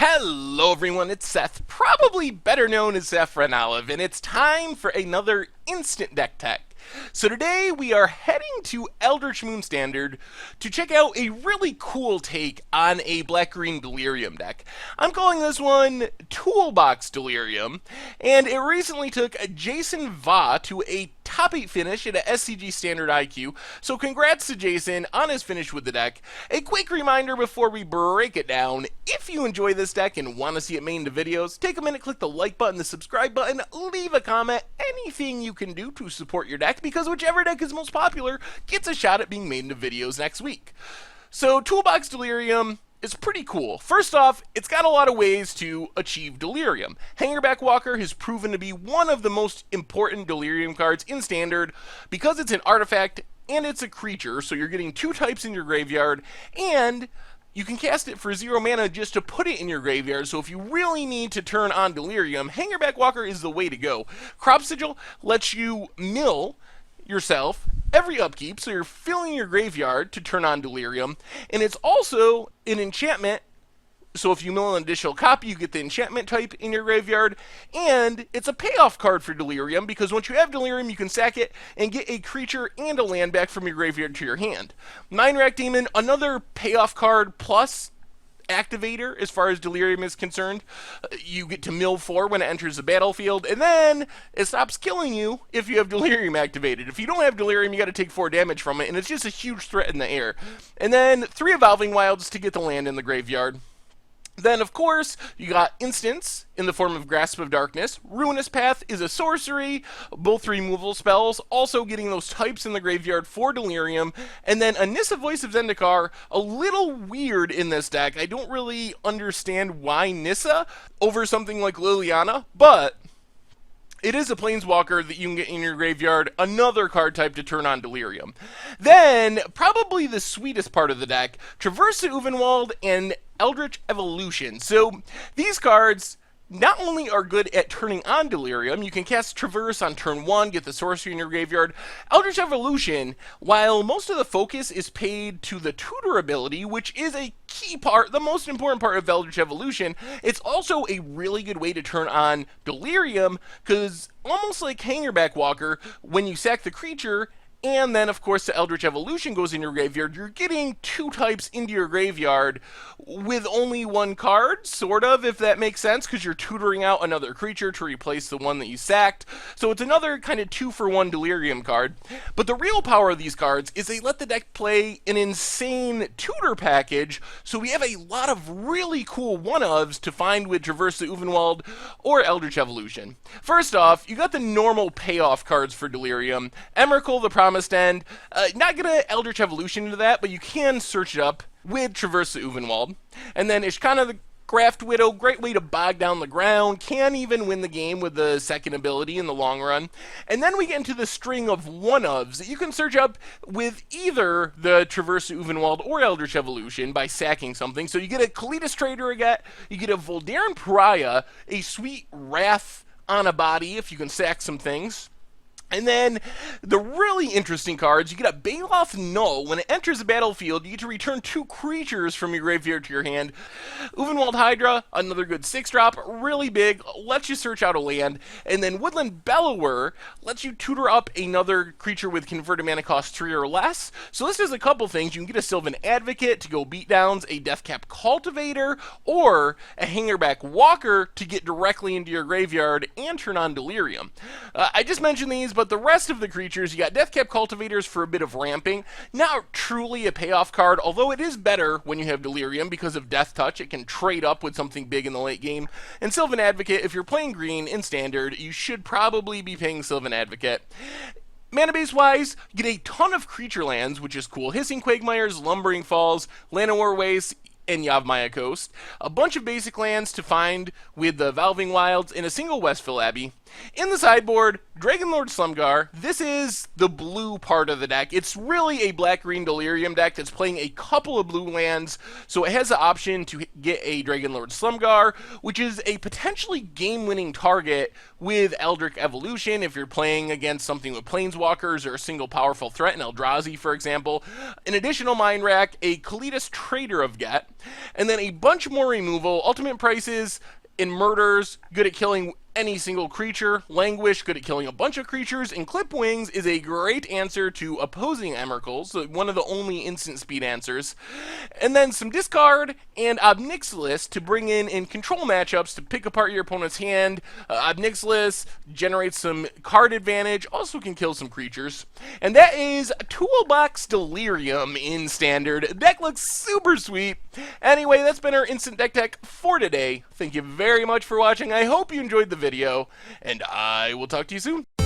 Hello everyone, it's Seth, probably better known as Saffron Olive, and it's time for another Instant Deck Tech. So today we are heading to Eldritch Standard to check out a really cool take on a black-green Delirium deck. I'm calling this one Toolbox Delirium, and it recently took Jason Va to a top 8 finish at a SCG Standard IQ, so congrats to Jason on his finish with the deck. A quick reminder before we break it down, if you enjoy this deck and want to see it made into videos, take a minute, click the like button, the subscribe button, leave a comment, anything you can do to support your deck, because whichever deck is most popular gets a shot at being made into videos next week. So Toolbox Delirium is pretty cool. First off, it's got a lot of ways to achieve Delirium. Hangerback Walker has proven to be one of the most important Delirium cards in Standard because it's an artifact and it's a creature, so you're getting 2 types in your graveyard, and you can cast it for 0 mana just to put it in your graveyard, so if you really need to turn on Delirium, Hangerback Walker is the way to go. Crop Sigil lets you mill yourself every upkeep, so you're filling your graveyard to turn on Delirium, and it's also an enchantment, so if you mill an additional copy, you get the enchantment type in your graveyard, and it's a payoff card for Delirium, because once you have Delirium, you can sack it and get a creature and a land back from your graveyard to your hand. Mind Rack Demon, another payoff card plus activator as far as Delirium is concerned. You get to mill 4 when it enters the battlefield, and then it stops killing you if you have Delirium activated. If you don't have Delirium, you got to take 4 damage from it, and it's just a huge threat in the air. And then 3 Evolving Wilds to get the land in the graveyard. Then, of course, you got Instants in the form of Grasp of Darkness. Ruinous Path is a sorcery, both removal spells, also getting those types in the graveyard for Delirium. And then Anissa Voice of Zendikar, a little weird in this deck. I don't really understand why Nissa over something like Liliana, but it is a Planeswalker that you can get in your graveyard, another card type to turn on Delirium. Then, probably the sweetest part of the deck, Traverse the Uvenwald and Eldritch Evolution. So, these cards not only are good at turning on Delirium, you can cast Traverse on turn 1, get the sorcery in your graveyard. Eldritch Evolution, while most of the focus is paid to the tutor ability, which is a key part, the most important part of Eldritch Evolution, it's also a really good way to turn on Delirium, because almost like Hangerback Walker, when you sack the creature, and then, of course, the Eldritch Evolution goes in your graveyard, you're getting 2 types into your graveyard with only 1 card, sort of, if that makes sense, because you're tutoring out another creature to replace the one that you sacked. So it's another kind of 2-for-1 Delirium card. But the real power of these cards is they let the deck play an insane tutor package, so we have a lot of really cool one-ofs to find with Traverse the Uvenwald or Eldritch Evolution. First off, you got the normal payoff cards for Delirium. Emrakul, the Promised End. Not gonna Eldritch Evolution into that, but you can search it up with Traverse the Uvenwald. And then Ishkana the Graft Widow, great way to bog down the ground, can even win the game with the second ability in the long run. And then we get into the string of one-ofs that you can search up with either the Traverse the Uvenwald or Eldritch Evolution by sacking something. So you get a Kalitas Trader again, you get a Voldaren Pariah, a sweet Wrath on a body if you can sack some things. And then, the really interesting cards, you get a Baloth Null. When it enters the battlefield, you get to return 2 creatures from your graveyard to your hand. Uvenwald Hydra, another good 6-drop, really big, lets you search out a land. And then Woodland Bellower lets you tutor up another creature with converted mana cost 3 or less. So this does a couple things. You can get a Sylvan Advocate to go beatdowns, a Deathcap Cultivator, or a Hangerback Walker to get directly into your graveyard and turn on Delirium. I just mentioned these, but the rest of the creatures, you got Deathcap Cultivators for a bit of ramping. Not truly a payoff card, although it is better when you have Delirium because of Death Touch. It can trade up with something big in the late game. And Sylvan Advocate, if you're playing green in Standard, you should probably be paying Sylvan Advocate. Mana base wise, you get a ton of creature lands, which is cool. Hissing Quagmires, Lumbering Falls, Llanowar Waste, and Yavimaya Coast. A bunch of basic lands to find with the Evolving Wilds in a single Westville Abbey. In the sideboard, Dragonlord Slumgar. This is the blue part of the deck. It's really a black-green Delirium deck that's playing a couple of blue lands, so it has the option to get a Dragonlord Slumgar, which is a potentially game-winning target with Eldritch Evolution if you're playing against something with Planeswalkers or a single powerful threat in Eldrazi, for example. An additional Mind Rack, a Kalitas Trader of Get, and then a bunch more removal. Ultimate prices in Murders, good at killing any single creature. Languish, good at killing a bunch of creatures. And Clip Wings is a great answer to opposing Emeralds, so one of the only instant speed answers. And then some discard and Obnixilis to bring in control matchups to pick apart your opponent's hand. Obnixilis generates some card advantage, also can kill some creatures. And that is Toolbox Delirium in Standard. The deck looks super sweet. Anyway, that's been our Instant Deck Tech for today. Thank you very much for watching. I hope you enjoyed the video, and I will talk to you soon.